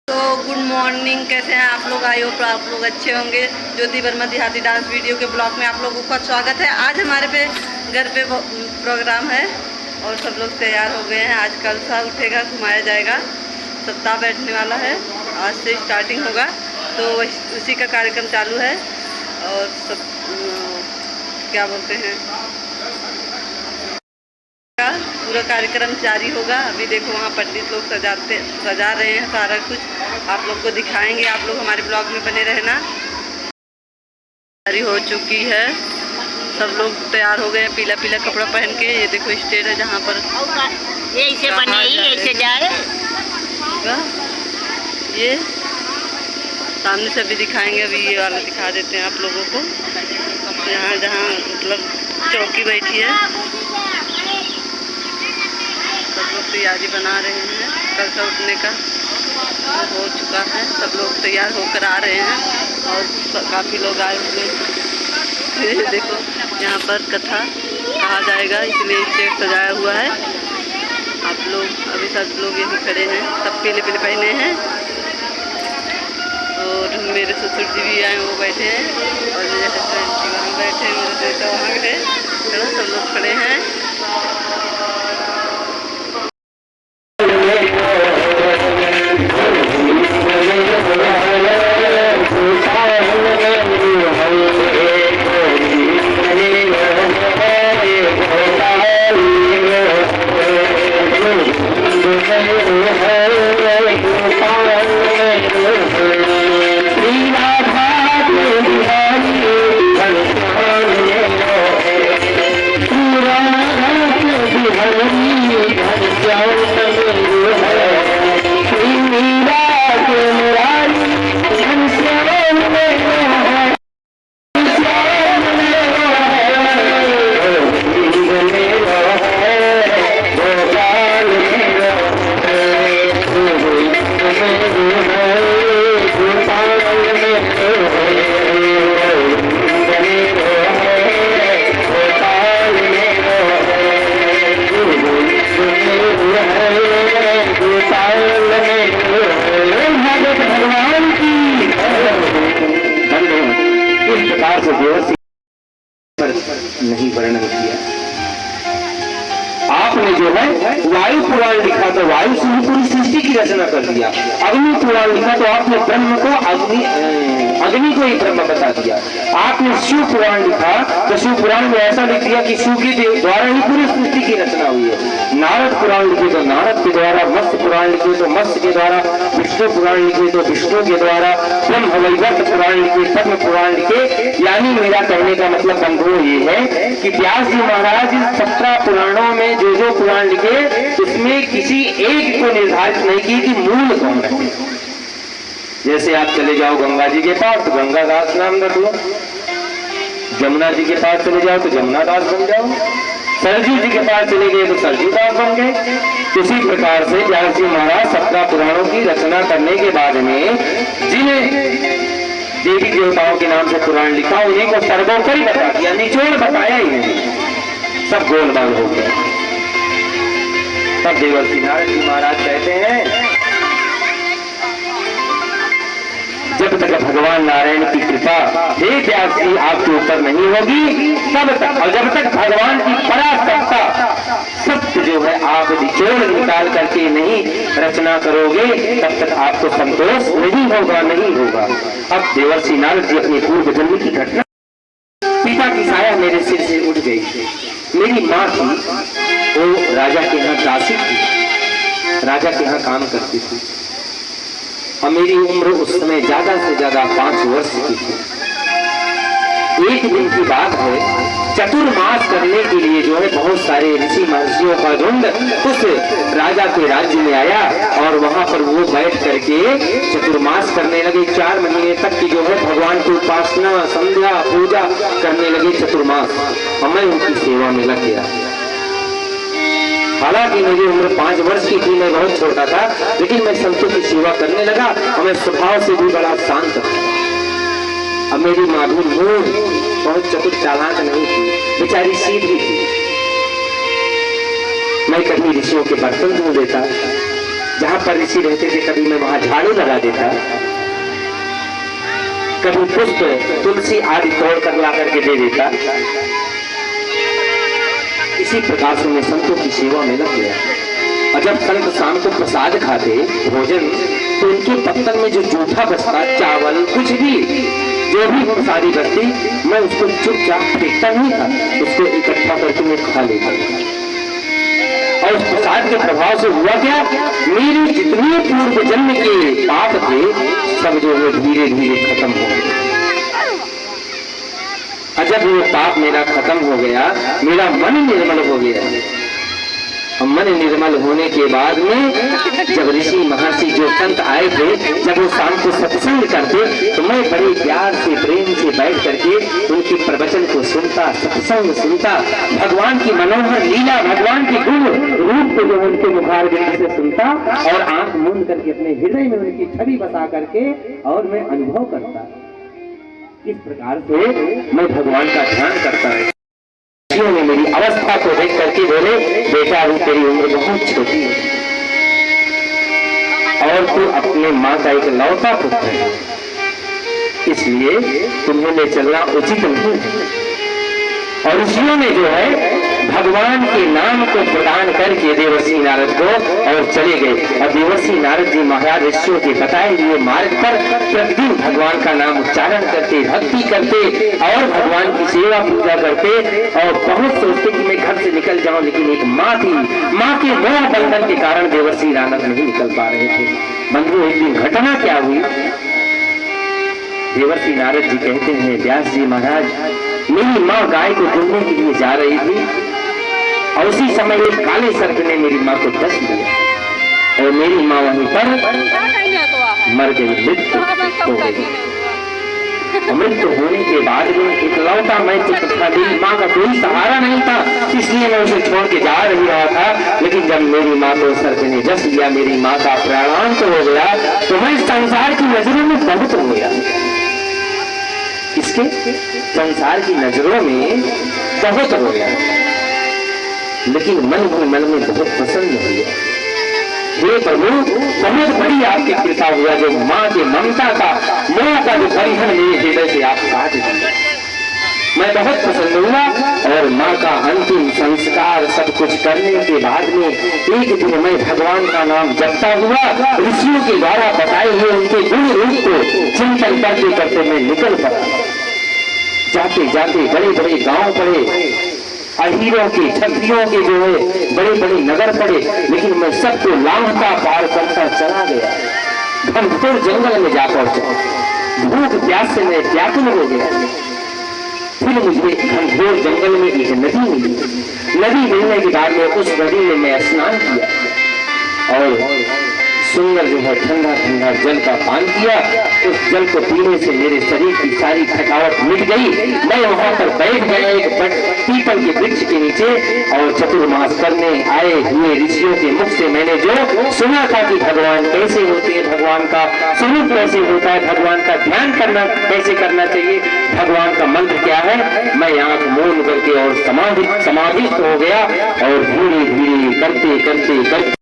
तो good morning, कैसे हैं आप लोग? आई होप आप लोग अच्छे होंगे। ज्योति वर्मा देहाती डांस वीडियो के ब्लॉग में आप लोगों का स्वागत है। आज हमारे घर पे प्रोग्राम है और सब लोग तैयार हो गए हैं। आज कलसा उठेगा, घुमाया जाएगा, सप्ताह बैठने वाला है। आज से स्टार्टिंग होगा तो उसी का कार्यक्रम चालू है और सब क्या बोलते हैं, पूरा कार्यक्रम जारी होगा। अभी देखो वहाँ पंडित लोग सजा रहे हैं, सारा कुछ आप लोग को दिखाएंगे। आप लोग हमारे ब्लॉग में बने रहना। जारी हो चुकी है, सब लोग तैयार हो गए हैं पीला पीला कपड़ा पहन के। ये देखो स्टेज है जहाँ पर ऐसे बने ऐसे जाए। ये सामने से भी दिखाएंगे। अभी ये वाला दिखा देते हैं आप लोगों को। यहाँ जहाँ मतलब चौकी बैठी है, सब लोग तैयारी बना रहे हैं। कलसा उठने का हो चुका है, सब लोग तैयार होकर आ रहे हैं और काफ़ी लोग आए हुए हैं। देखो यहाँ पर कथा कहा जाएगा, इसलिए स्टेज सजाया हुआ है। आप लोग अभी सब लोग यहीं खड़े हैं, सब पीले पीले पहने हैं। और मेरे ससुर जी भी आए, वो बैठे हैं और मेरे हस्बैंड जी वहाँ बैठे हैं, मेरे बेटा वहाँ खड़े, सब लोग खड़े हैं। नहीं वर्णन किया। आपने जो है वायु पुराण लिखा तो वायु से ही पूरी सृष्टि की रचना कर दिया। अग्नि पुराण लिखा तो आपने ब्रह्म को अग्नि को ही ब्रह्म बता दिया। आपने शिव पुराण लिखा तो शिव पुराण में ऐसा लिख दिया कि शिव के द्वारा ही पूरी सृष्टि की रचना हुई है। नारद पुराण लिखे तो नारद के द्वारा, मत्स्य पुराण लिखे तो मत्स्य के द्वारा, विष्णु पुराण लिखे तो विष्णु के द्वारा, ब्रह्म वैवर्त पुराण लिखे, पद्म पुराण लिखे। यानी मेरा कहने का मतलब बंधुओं ये है कि व्यास जी महाराज 17 पुराणों में जो पुराण लिखे उसमें किसी एक को निर्धारित नहीं किए कि मूल कौन है। जैसे आप चले जाओ गंगा जी के पास तो गंगा दास नाम रख लो, जमुना जी के पास चले जाओ तो जमुना दास बन जाओ, सरजू जी के पास चले गए तो सरजू दास बन गए। उसी प्रकार से व्यास जी महाराज 17 पुराणों की रचना करने के बाद में जिन्हें देवी देवताओं के नाम से पुराण लिखा उन्हीं को सर्वोपरि बता दिया, निचोड़ बताया ही नहीं, सब गोलमाल हो गया। तब देवर्षि नारद जी महाराज कहते हैं जब तक भगवान नारायण की कृपा हे व्यास जी आपके ऊपर नहीं होगी तब तक, और जब तक भगवान की परासत्ता सत्य जो है आप निचोड़ निकाल करके नहीं रचना करोगे तब तक आपको संतोष नहीं होगा। अब देवर्षि नारद जी अपनी पूर्व जन्म की घटना, पिता की साया मेरे सिर से उठ गई। मेरी माँ थी, वो राजा के यहाँ दासी थी, राजा के यहाँ काम करती थी और मेरी उम्र उस समय ज्यादा से ज्यादा 5 वर्ष की थी। एक दिन की बात है, चतुर्मास करने के लिए जो है बहुत सारे ऋषि महर्षियों का झुंड उस राजा के राज्य में आया और वहां पर वो बैठ करके चतुर्मास करने लगे। 4 महीने तक की जो है भगवान की उपासना, संध्या, पूजा करने लगे चतुर्मास, और मैं उनकी सेवा में लग गया। हालांकि मेरी उम्र 5 वर्ष की थी, मैं बहुत छोटा था, लेकिन मैं संतों की सेवा करने लगा और मैं स्वभाव से भी बड़ा शांत था। अब मेरी माँ भी मूढ़, बहुत चतुर चालाक नहीं थी, बेचारी सीधी थी। मैं कभी ऋषियों के बर्तन धो देता, जहां पर ऋषि रहते थे, कभी मैं वहां झाड़ू लगा देता, कभी पुष्प तुलसी आदि तोड़ कर ला करके दे देता। इसी प्रकार से मैं संतों की सेवा में लग गया। और जब संत शाम को प्रसाद खाते भोजन, तो उनके पत्तन में जो जूठा बचता, चावल कुछ भी, जो भी प्रसादी बचती, मैं उसको चुपचाप फेंकता नहीं था, उसको इकट्ठा करके मैं खा लेता। और उस प्रसाद के प्रभाव से हुआ क्या, मेरे जितने पूर्व जन्म के पाप थे सब जो है धीरे धीरे खत्म हो गए। और जब वो पाप मेरा खत्म हो गया, मेरा मन निर्मल हो गया। और मन निर्मल होने के बाद में जब ऋषि महर्षि जो संत आए थे, जब वो शाम को सत्संग करते, तो मैं बड़े प्यार से प्रेम से बैठ करके उनके प्रवचन को सुनता, सत्संग सुनता, भगवान की मनोहर लीला, भगवान के गुण रूप को जो उनके मुखारविंद से सुनता, और आंख मूंद करके अपने हृदय में उनकी छवि बसा करके और मैं अनुभव करता। इस प्रकार से मैं भगवान का ध्यान करता है। ने मेरी अवस्था को देख करके बोले, बेटा अभी तेरी उम्र बहुत छोटी है और तू अपने माँ का एक लौता पुत्र है, इसलिए तुम्हें ले चलना उचित नहीं है। और ऋषियों ने जो है भगवान के नाम को प्रदान करके देवर्षि नारद को और चले गए। और देवर्षि नारद जी महाराज ऋषियों के बताए हुए मार्ग पर प्रतिदिन भगवान का नाम उच्चारण करते, भक्ति करते और भगवान की सेवा पूजा करते। और बहुत सोचते कि मैं घर से निकल जाऊं, लेकिन एक माँ थी, माँ के मोह बंधन के कारण देवर्षि नारद नहीं निकल पा रहे थे। बंधु, एक दिन घटना क्या हुई, देवर्षि नारद जी कहते हैं, व्यास जी महाराज, मेरी माँ गाय को दूहने के लिए जा रही थी और उसी समय एक काले सर्प ने मेरी माँ को डस लिया और मेरी माँ वहीं पर मर गई, मृत्यु हो गई। मृत्यु होने के बाद में इकलौता मैं पुत्र था, मेरी माँ का कोई सहारा नहीं था, इसलिए मैं उसे छोड़ के जा रही रहा था। लेकिन जब मेरी माँ को सर्प ने डस लिया, मेरी माँ का प्राणांत हो गया, तो मैं संसार की नजरों में बहुत हो गया। इसके संसार की नजरों में बहुत हो गया, लेकिन मन ही मन में बहुत प्रसन्न हो गया। हे प्रभु, बहुत बड़ी आपकी कृपा हुआ, जो माँ के ममता का, मोह का जो बंधन मेरे हृदय से आप काट दिए। मैं बहुत प्रसन्न हुआ और माँ का अंतिम संस्कार सब कुछ करने के बाद में एक दिन मैं भगवान का नाम जपता हुआ ऋषियों के द्वारा बताए हुए उनके गुण रूप को चिंतन करते करते मैं निकल पड़ा। जाते जाते बड़े बड़े गांव पड़े, अहीरों के, क्षत्रियों के जो है बड़े बड़े नगर पड़े, लेकिन मैं सबको लांघता पार करता चला गया। घनघोर जंगल में जा पहुंचा, भूख प्यास से मैं व्याकुल हो गया। फिर मुझे घनघोर जंगल में एक नदी मिली। नदी मिलने के बाद में उस नदी में मैं स्नान किया और सुंदर जो है ठंडा ठंडा जल का पान किया। उस जल को पीने से मेरे शरीर की सारी थकावट मिट गई। मैं वहां पर बैठ गया एक पीपल के वृक्ष के नीचे और चतुर्मास करने आए हुए ऋषियों के मुख से मैंने जो सुना था कि भगवान कैसे होते हैं, भगवान का स्वरूप कैसे होता है, भगवान का ध्यान करना कैसे करना चाहिए, भगवान का मंत्र क्या है, मैं आंख मूंद करके और समाधिस्थ हो गया और धीरे धीरे करते करते करते